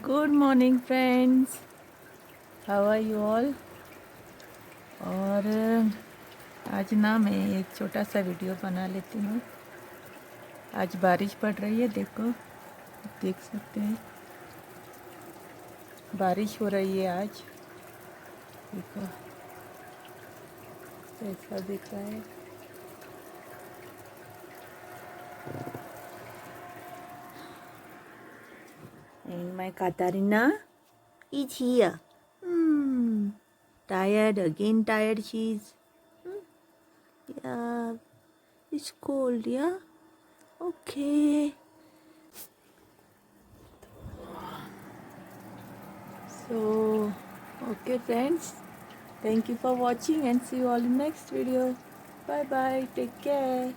Good morning friends, how are you all. और आज ना मैं एक छोटा सा वीडियो बना लेती हूँ। आज बारिश पड़ रही है, देखो, देख सकते हैं बारिश हो रही है आज। देखो कैसा दिख रहा है। And my Katarina is here. Tired, again tired she is. Yeah, it's cold, yeah? Okay. So, okay friends, thank you for watching and see you all in next video. Bye bye, take care.